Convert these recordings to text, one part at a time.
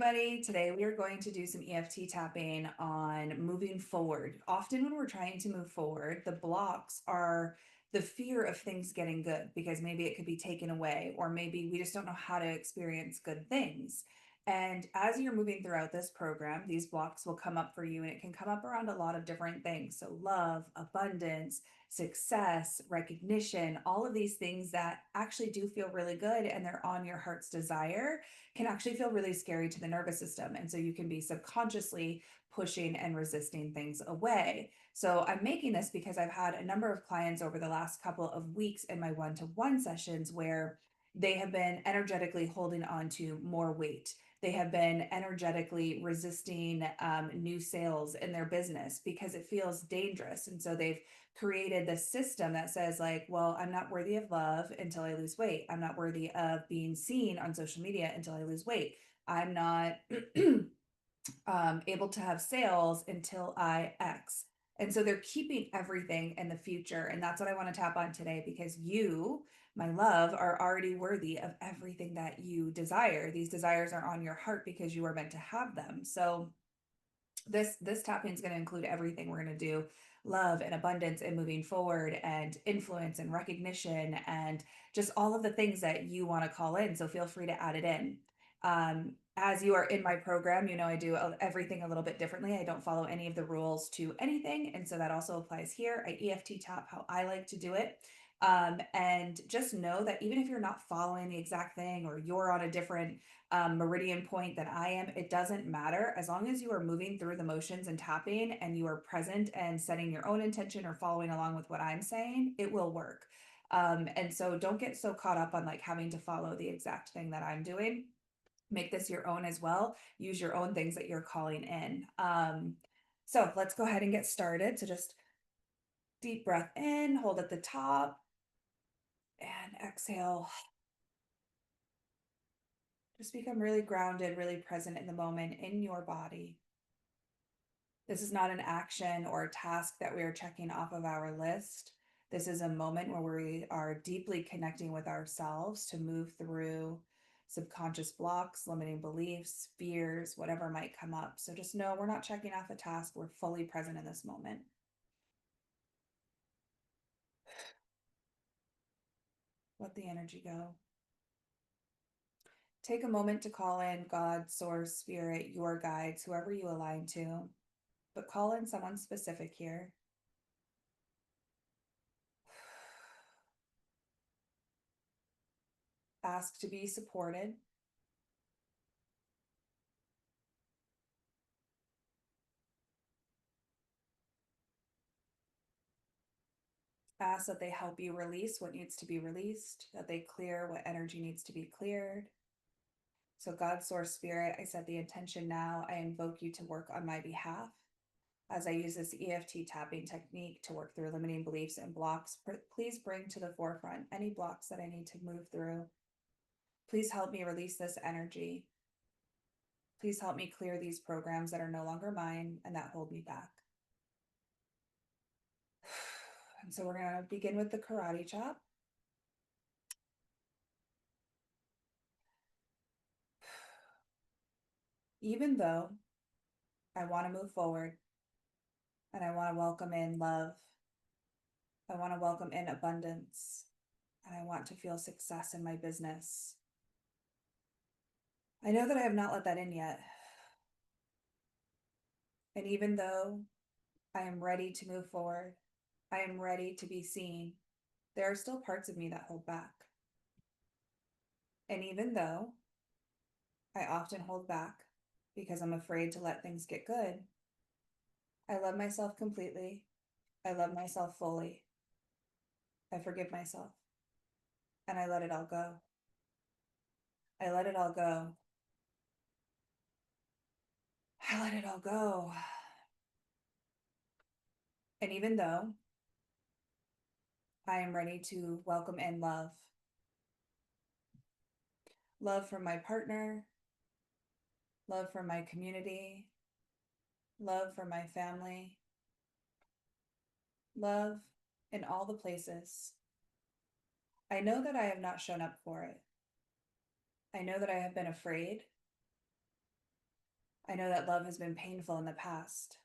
everybody. Today we are going to do some EFT tapping on moving forward. Often when we're trying to move forward, the blocks are the fear of things getting good because maybe it could be taken away, or maybe we just don't know how to experience good things. And as you're moving throughout this program, these blocks will come up for you, and it can come up around a lot of different things. So, love, abundance, success, recognition, all of these things that actually do feel really good and they're on your heart's desire can actually feel really scary to the nervous system. And so you can be subconsciously pushing and resisting things away. So I'm making this because I've had a number of clients over the last couple of weeks in my one-to-one sessions where they have been energetically holding on to more weight. They have been energetically resisting new sales in their business because it feels dangerous. And so they've created this system that says, like, well, I'm not worthy of love until I lose weight. I'm not worthy of being seen on social media until I lose weight. I'm not able to have sales until I X. And so they're keeping everything in the future. And that's what I want to tap on today, because you, my love, are already worthy of everything that you desire. These desires are on your heart because you are meant to have them. So this tapping is going to include everything. We're going to do love and abundance and moving forward and influence and recognition and just all of the things that you want to call in. So feel free to add it in. As you are in my program, you know I do everything a little bit differently. I don't follow any of the rules to anything, and so that also applies here. I EFT tap how I like to do it. And just know that even if you're not following the exact thing, or you're on a different meridian point than I am, it doesn't matter. As long as you are moving through the motions and tapping and you are present and setting your own intention or following along with what I'm saying, it will work. And so don't get so caught up on like having to follow the exact thing that I'm doing. Make this your own as well. Use your own things that you're calling in. So let's go ahead and get started. So just deep breath in, hold at the top, and exhale. Just become really grounded, really present in the moment in your body. This is not an action or a task that we are checking off of our list. This is a moment where we are deeply connecting with ourselves to move through subconscious blocks, limiting beliefs, fears, whatever might come up. So just know we're not checking off a task. We're fully present in this moment. Let the energy go. Take a moment to call in God, Source, Spirit, your guides, whoever you align to, but call in someone specific here. Ask to be supported. Ask that they help you release what needs to be released, that they clear what energy needs to be cleared. So, God, Source, Spirit, I set the intention now. I invoke you to work on my behalf. As I use this EFT tapping technique to work through limiting beliefs and blocks, please bring to the forefront any blocks that I need to move through. Please help me release this energy. Please help me clear these programs that are no longer mine and that hold me back. And so we're going to begin with the karate chop. Even though I want to move forward and I want to welcome in love, I want to welcome in abundance, and I want to feel success in my business, I know that I have not let that in yet. And even though I am ready to move forward, I am ready to be seen, there are still parts of me that hold back. And even though I often hold back because I'm afraid to let things get good, I love myself completely. I love myself fully. I forgive myself. And I let it all go. I let it all go. I let it all go. And even though I am ready to welcome in love, love from my partner, love from my community, love from my family, love in all the places, I know that I have not shown up for it. I know that I have been afraid. I know that love has been painful in the past.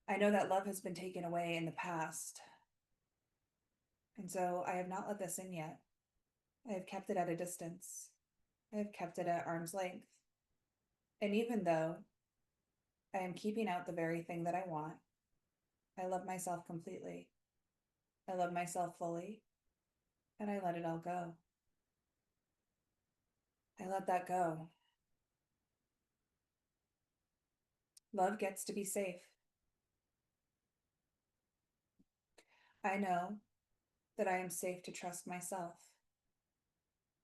I know that love has been taken away in the past. And so I have not let this in yet. I have kept it at a distance. I have kept it at arm's length. And even though I am keeping out the very thing that I want, I love myself completely. I love myself fully, and I let it all go. I let that go. Love gets to be safe. I know that I am safe to trust myself.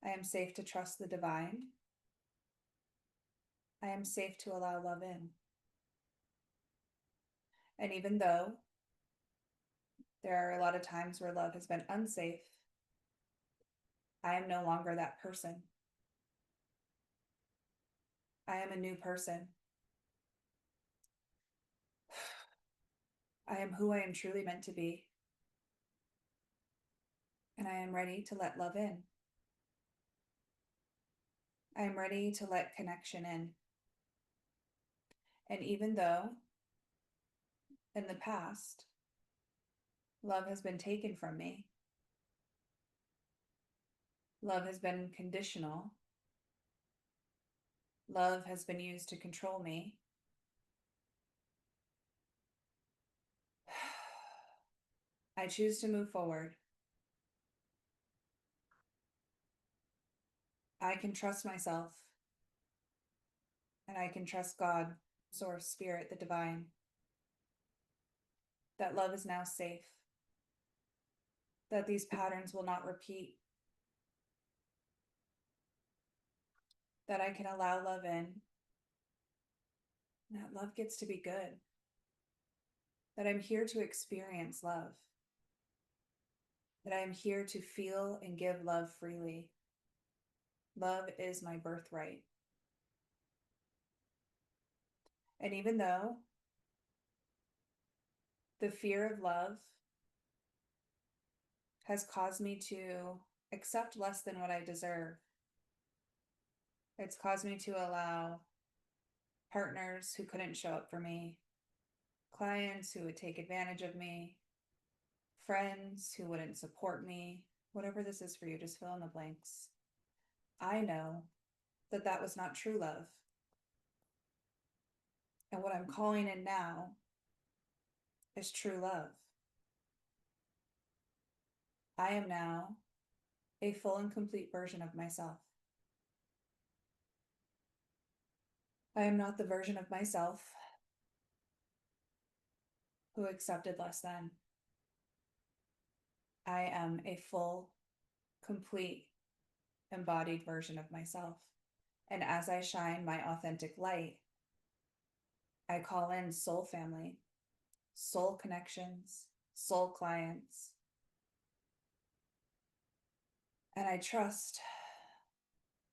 I am safe to trust the divine. I am safe to allow love in. And even though there are a lot of times where love has been unsafe, I am no longer that person. I am a new person. I am who I am truly meant to be. And I am ready to let love in. I am ready to let connection in. And even though in the past, love has been taken from me, love has been conditional, love has been used to control me, I choose to move forward. I can trust myself, and I can trust God, Source, Spirit, the divine, that love is now safe, that these patterns will not repeat, that I can allow love in, that love gets to be good, that I'm here to experience love, that I am here to feel and give love freely. Love is my birthright. And even though the fear of love has caused me to accept less than what I deserve, it's caused me to allow partners who couldn't show up for me, clients who would take advantage of me, friends who wouldn't support me, whatever this is for you, just fill in the blanks. I know that that was not true love. And what I'm calling in now is true love. I am now a full and complete version of myself. I am not the version of myself who accepted less than. I am a full, complete, embodied version of myself. And as I shine my authentic light, I call in soul family, soul connections, soul clients. And I trust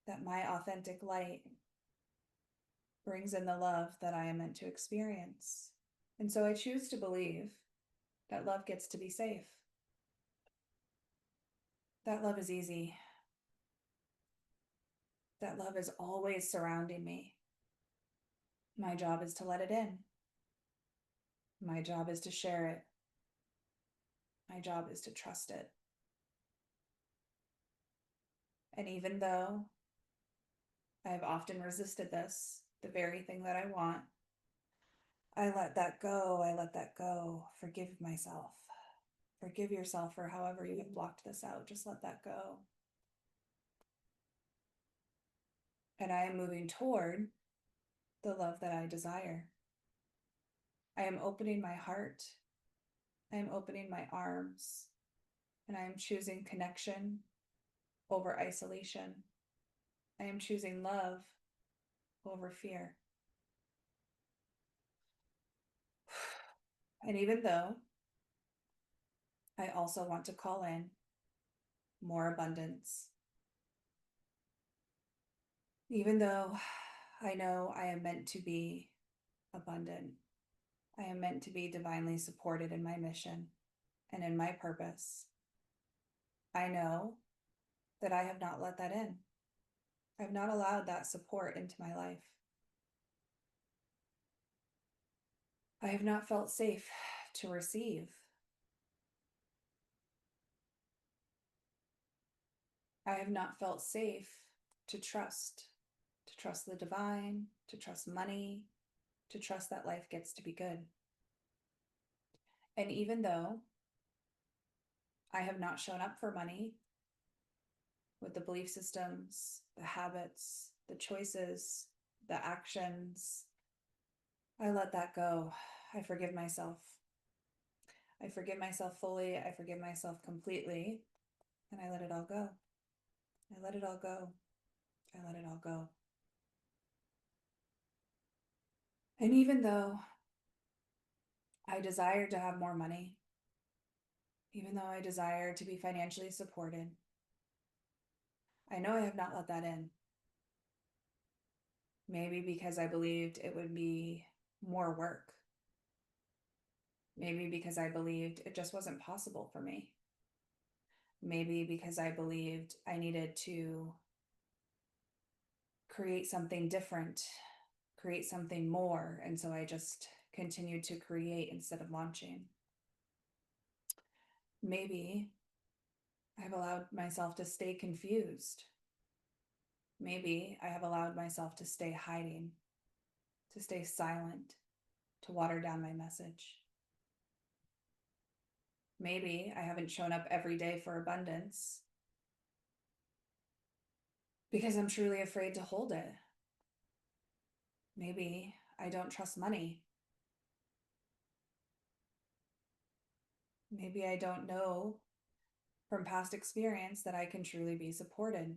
that my authentic light brings in the love that I am meant to experience. And so I choose to believe that love gets to be safe. That love is easy. That love is always surrounding me. My job is to let it in. My job is to share it. My job is to trust it. And even though I've often resisted this, the very thing that I want, I let that go. I let that go. Forgive myself. Forgive yourself for however you have blocked this out. Just let that go. And I am moving toward the love that I desire. I am opening my heart. I am opening my arms. And I am choosing connection over isolation. I am choosing love over fear. And even though I also want to call in more abundance, even though I know I am meant to be abundant, I am meant to be divinely supported in my mission and in my purpose, I know that I have not let that in. I've not allowed that support into my life. I have not felt safe to receive. I have not felt safe to trust the divine, to trust money, to trust that life gets to be good. And even though I have not shown up for money with the belief systems, the habits, the choices, the actions, I let that go. I forgive myself. I forgive myself fully. I forgive myself completely. And I let it all go. I let it all go. I let it all go. And even though I desire to have more money, even though I desire to be financially supported, I know I have not let that in. Maybe because I believed it would be more work. Maybe because I believed it just wasn't possible for me. Maybe because I believed I needed to create something different, create something more. And so I just continued to create instead of launching. Maybe I've allowed myself to stay confused. Maybe I have allowed myself to stay hiding, to stay silent, to water down my message. Maybe I haven't shown up every day for abundance because I'm truly afraid to hold it. Maybe I don't trust money. Maybe I don't know from past experience that I can truly be supported.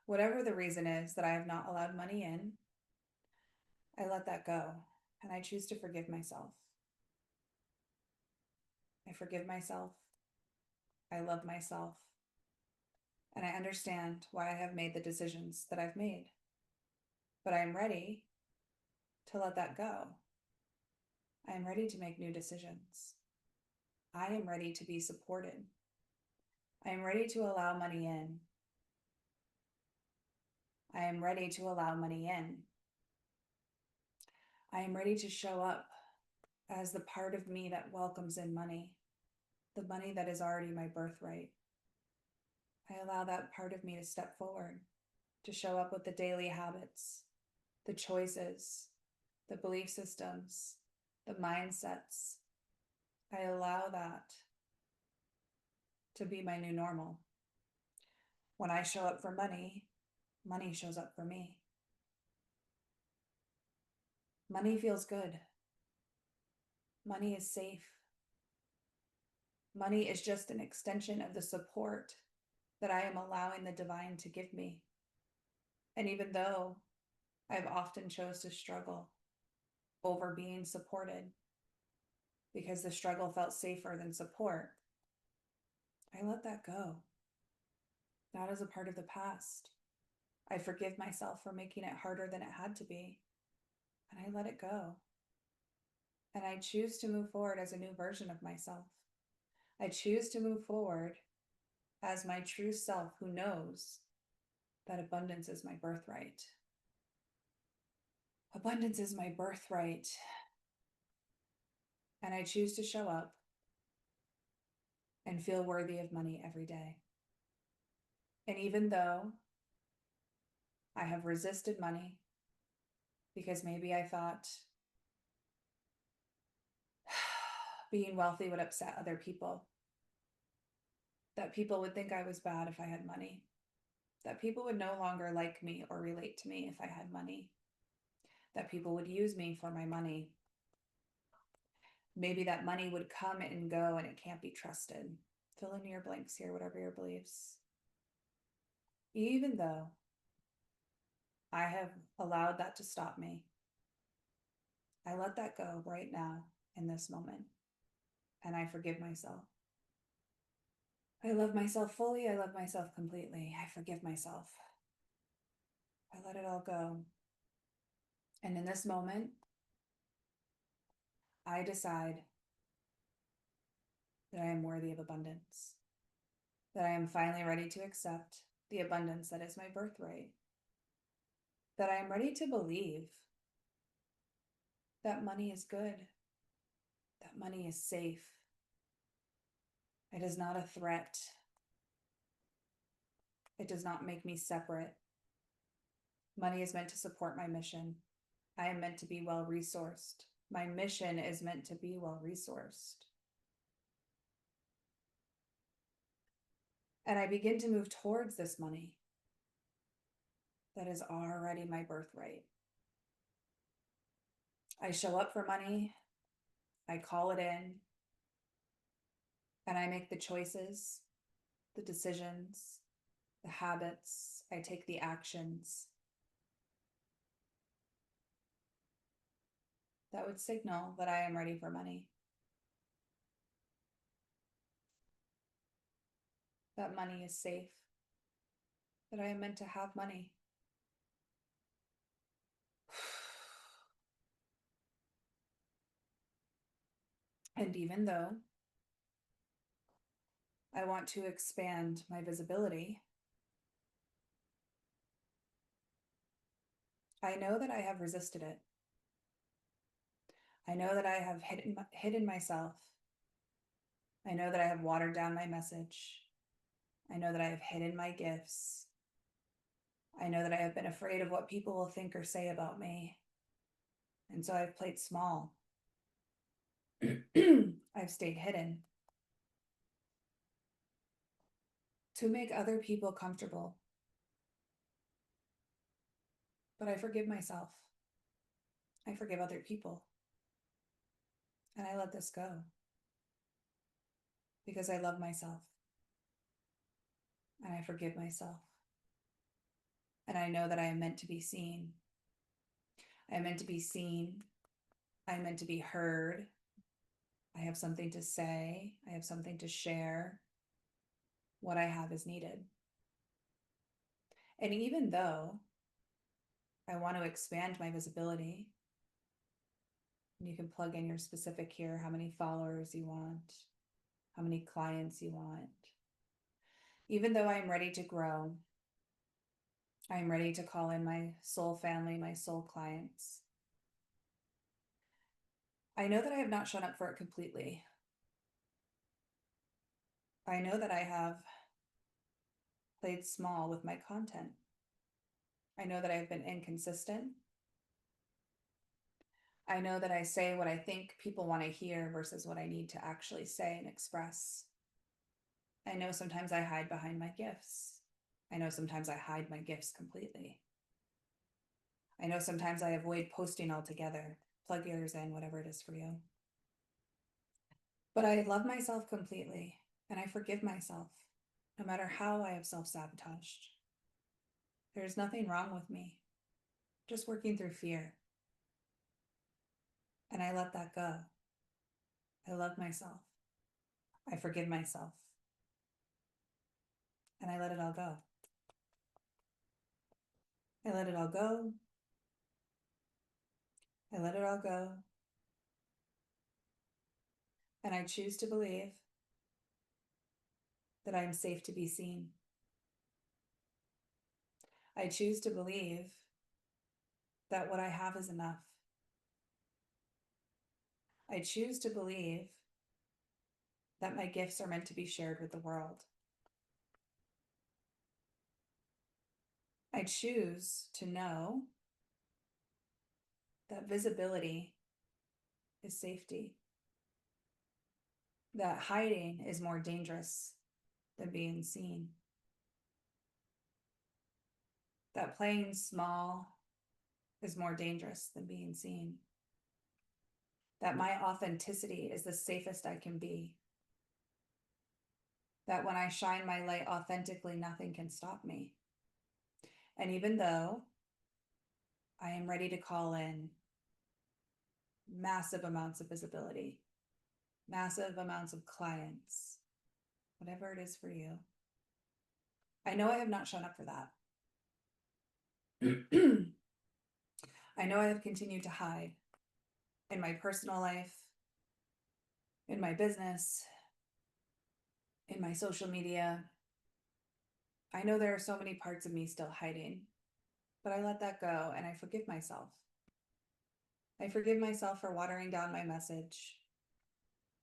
Whatever the reason is that I have not allowed money in, I let that go and I choose to forgive myself. I forgive myself. I love myself. And I understand why I have made the decisions that I've made. But I am ready to let that go. I am ready to make new decisions. I am ready to be supported. I am ready to allow money in. I am ready to allow money in. I am ready to show up as the part of me that welcomes in money, the money that is already my birthright. I allow that part of me to step forward, to show up with the daily habits, the choices, the belief systems, the mindsets. I allow that to be my new normal. When I show up for money, money shows up for me. Money feels good. Money is safe. Money is just an extension of the support that I am allowing the divine to give me. And even though I've often chose to struggle over being supported because the struggle felt safer than support, I let that go. That is a part of the past. I forgive myself for making it harder than it had to be, and I let it go. And I choose to move forward as a new version of myself. I choose to move forward as my true self who knows that abundance is my birthright. Abundance is my birthright. And I choose to show up and feel worthy of money every day. And even though I have resisted money because maybe I thought being wealthy would upset other people, that people would think I was bad if I had money, that people would no longer like me or relate to me if I had money, that people would use me for my money. Maybe that money would come and go and it can't be trusted. Fill in your blanks here, whatever your beliefs. Even though I have allowed that to stop me, I let that go right now in this moment, and I forgive myself. I love myself fully. I love myself completely. I forgive myself. I let it all go. And in this moment, I decide that I am worthy of abundance, that I am finally ready to accept the abundance that is my birthright. That I am ready to believe that money is good, that money is safe. It is not a threat. It does not make me separate. Money is meant to support my mission. I am meant to be well resourced. My mission is meant to be well resourced. And I begin to move towards this money that is already my birthright. I show up for money, I call it in, and I make the choices, the decisions, the habits, I take the actions that would signal that I am ready for money. That money is safe, that I am meant to have money. And even though I want to expand my visibility, I know that I have resisted it. I know that I have hidden myself. I know that I have watered down my message. I know that I have hidden my gifts. I know that I have been afraid of what people will think or say about me. And so I've played small. I've stayed hidden to make other people comfortable. But I forgive myself. I forgive other people. And I let this go because I love myself. And I forgive myself. And I know that I am meant to be seen. I am meant to be seen. I am meant to be heard. I have something to say. I have something to share. What I have is needed. And even though I want to expand my visibility, and you can plug in your specific here, how many followers you want, how many clients you want. Even though I'm ready to grow, I'm ready to call in my soul family, my soul clients. I know that I have not shown up for it completely. I know that I have played small with my content. I know that I've been inconsistent. I know that I say what I think people want to hear versus what I need to actually say and express. I know sometimes I hide behind my gifts. I know sometimes I hide my gifts completely. I know sometimes I avoid posting altogether. Plug yours in, whatever it is for you. But I love myself completely, and I forgive myself, no matter how I have self-sabotaged. There's nothing wrong with me, just working through fear. And I let that go. I love myself. I forgive myself. And I let it all go. I let it all go. I let it all go. And I choose to believe that I am safe to be seen. I choose to believe that what I have is enough. I choose to believe that my gifts are meant to be shared with the world. I choose to know that visibility is safety, that hiding is more dangerous than being seen, that playing small is more dangerous than being seen, that my authenticity is the safest I can be, that when I shine my light authentically, nothing can stop me. And even though I am ready to call in massive amounts of visibility, massive amounts of clients, whatever it is for you, I know I have not shown up for that. I know I have continued to hide in my personal life, in my business, in my social media, I know there are so many parts of me still hiding, but I let that go and I forgive myself. I forgive myself for watering down my message.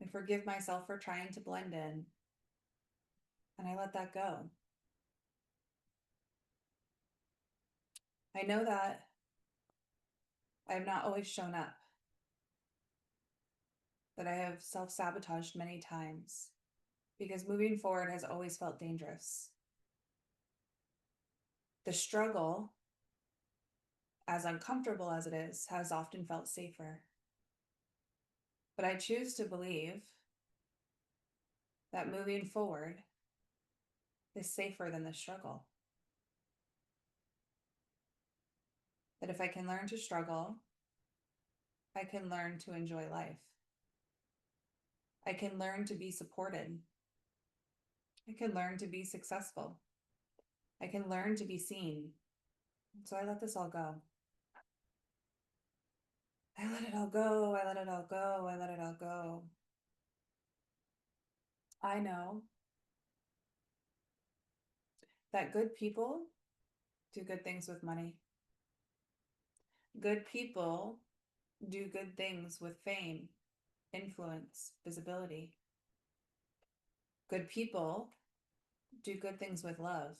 I forgive myself for trying to blend in, and I let that go. I know that I have not always shown up, that I have self-sabotaged many times, because moving forward has always felt dangerous. The struggle, as uncomfortable as it is, has often felt safer. But I choose to believe that moving forward is safer than the struggle. That if I can learn to struggle, I can learn to enjoy life. I can learn to be supported. I can learn to be successful. I can learn to be seen. So I let this all go. I let it all go. I let it all go. I let it all go. I know that good people do good things with money. Good people do good things with fame, influence, visibility. Good people do good things with love.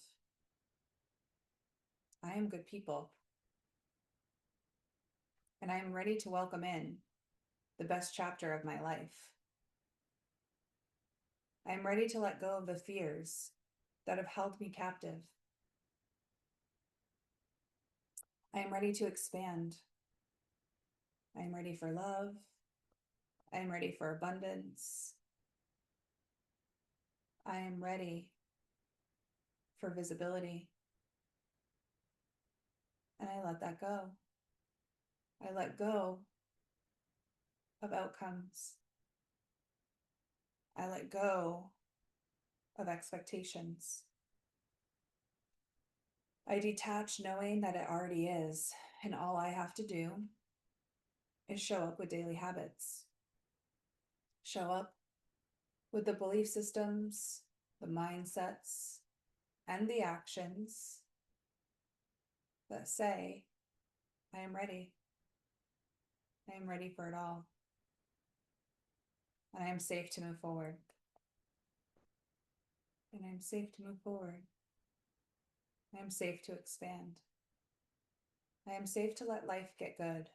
I am good people, and I am ready to welcome in the best chapter of my life. I am ready to let go of the fears that have held me captive. I am ready to expand. I am ready for love. I am ready for abundance. I am ready for visibility. And I let that go. I let go of outcomes. I let go of expectations. I detach knowing that it already is, and all I have to do is show up with daily habits. Show up with the belief systems, the mindsets, and the actions that say, I am ready. I am ready for it all. And I am safe to move forward. And I am safe to move forward. I am safe to expand. I am safe to let life get good.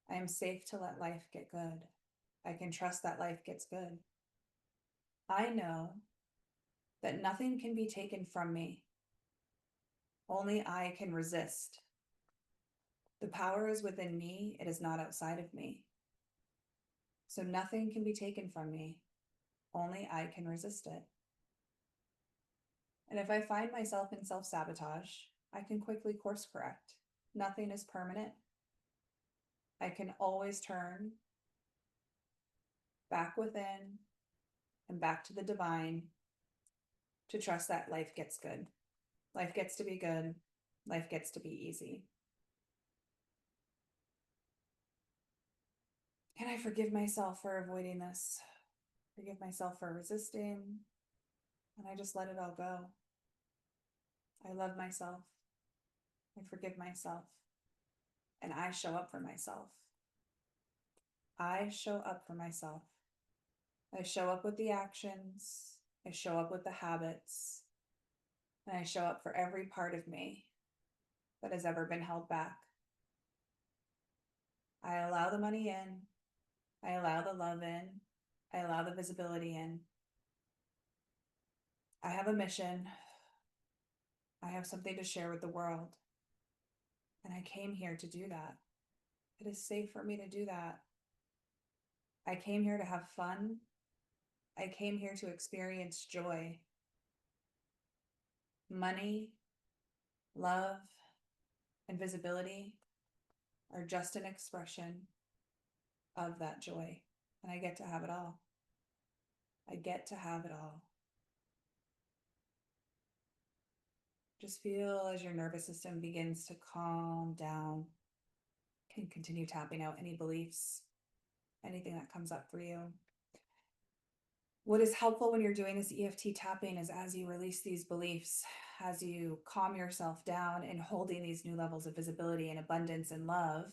I am safe to let life get good. I can trust that life gets good. I know that nothing can be taken from me. Only I can resist. The power is within me. It is not outside of me. So nothing can be taken from me. Only I can resist it. And if I find myself in self-sabotage, I can quickly course correct. Nothing is permanent. I can always turn back within and back to the divine to trust that life gets good. Life gets to be good. Life gets to be easy. And I forgive myself for avoiding this. Forgive myself for resisting. And I just let it all go. I love myself. I forgive myself. And I show up for myself. I show up for myself. I show up with the actions. I show up with the habits. And I show up for every part of me that has ever been held back. I allow the money in. I allow the love in. I allow the visibility in. I have a mission. I have something to share with the world. And I came here to do that. It is safe for me to do that. I came here to have fun. I came here to experience joy. Money, love, and visibility are just an expression of that joy. And I get to have it all. I get to have it all. Just feel as your nervous system begins to calm down. You can continue tapping out any beliefs, anything that comes up for you. What is helpful when you're doing this EFT tapping is as you release these beliefs, as you calm yourself down and holding these new levels of visibility and abundance and love,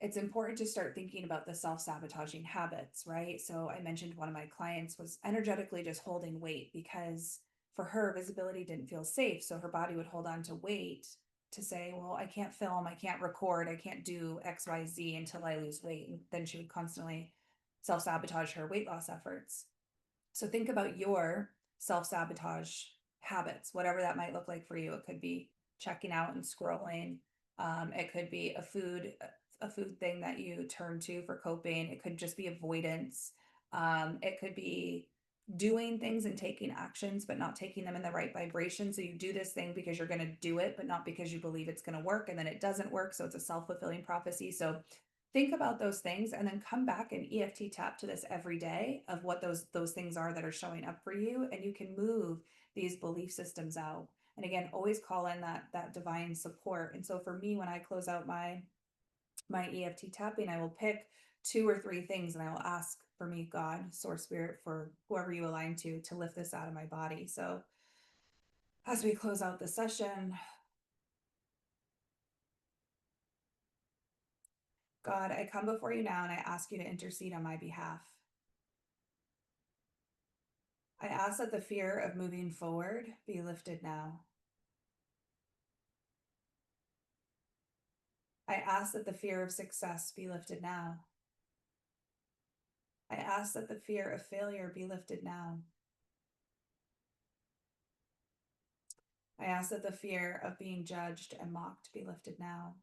it's important to start thinking about the self-sabotaging habits, right? So I mentioned one of my clients was energetically just holding weight because for her, visibility didn't feel safe. So her body would hold on to weight to say, well, I can't film, I can't record, I can't do XYZ until I lose weight. And then she would constantly self-sabotage her weight loss efforts. So think about your self-sabotage habits, whatever that might look like for you. It could be checking out and scrolling. It could be a food thing that you turn to for coping. It could just be avoidance. It could be doing things and taking actions, but not taking them in the right vibration. So you do this thing because you're going to do it, but not because you believe it's going to work. And then it doesn't work. So it's a self-fulfilling prophecy. So think about those things and then come back and EFT tap to this every day of what those things are that are showing up for you, and you can move these belief systems out. And again, always call in that divine support. And so for me, when I close out my EFT tapping, I will pick 2 or 3 things and I will ask for me, God, source spirit, for whoever you align to lift this out of my body. So as we close out the session, God, I come before you now and I ask you to intercede on my behalf. I ask that the fear of moving forward be lifted now. I ask that the fear of success be lifted now. I ask that the fear of failure be lifted now. I ask that the fear of being judged and mocked be lifted now.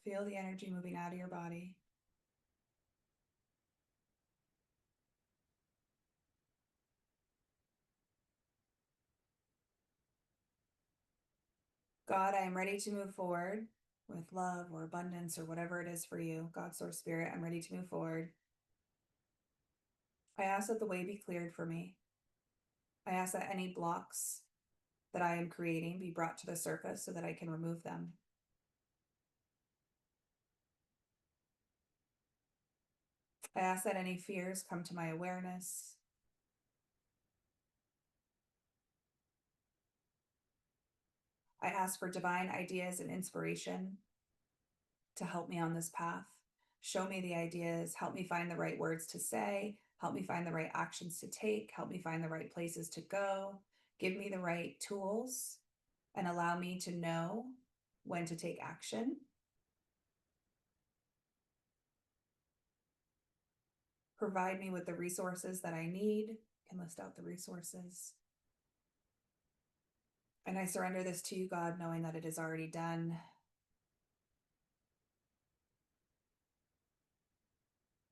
Feel the energy moving out of your body. God, I am ready to move forward with love or abundance or whatever it is for you. God, source spirit, I'm ready to move forward. I ask that the way be cleared for me. I ask that any blocks that I am creating be brought to the surface so that I can remove them. I ask that any fears come to my awareness. I ask for divine ideas and inspiration to help me on this path. Show me the ideas, help me find the right words to say, help me find the right actions to take, help me find the right places to go, give me the right tools, and allow me to know when to take action. Provide me with the resources that I need. I can list out the resources. And I surrender this to you, God, knowing that it is already done.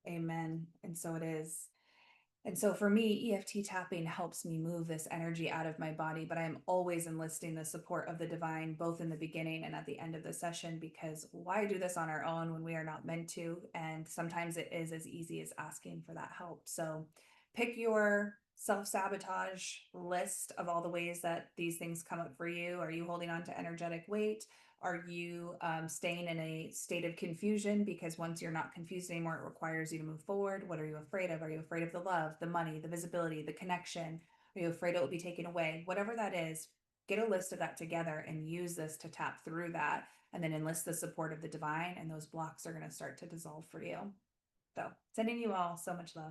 Amen. And so it is. And so for me, EFT tapping helps me move this energy out of my body, but I'm always enlisting the support of the divine, both in the beginning and at the end of the session, because why do this on our own when we are not meant to? And sometimes it is as easy as asking for that help. So pick your self-sabotage list of all the ways that these things come up for you. Are you holding on to energetic weight? Are you staying in a state of confusion because once you're not confused anymore, it requires you to move forward? What are you afraid of? Are you afraid of the love, the money, the visibility, the connection? Are you afraid it will be taken away? Whatever that is, get a list of that together and use this to tap through that, and then enlist the support of the divine, and those blocks are going to start to dissolve for you. So, sending you all so much love.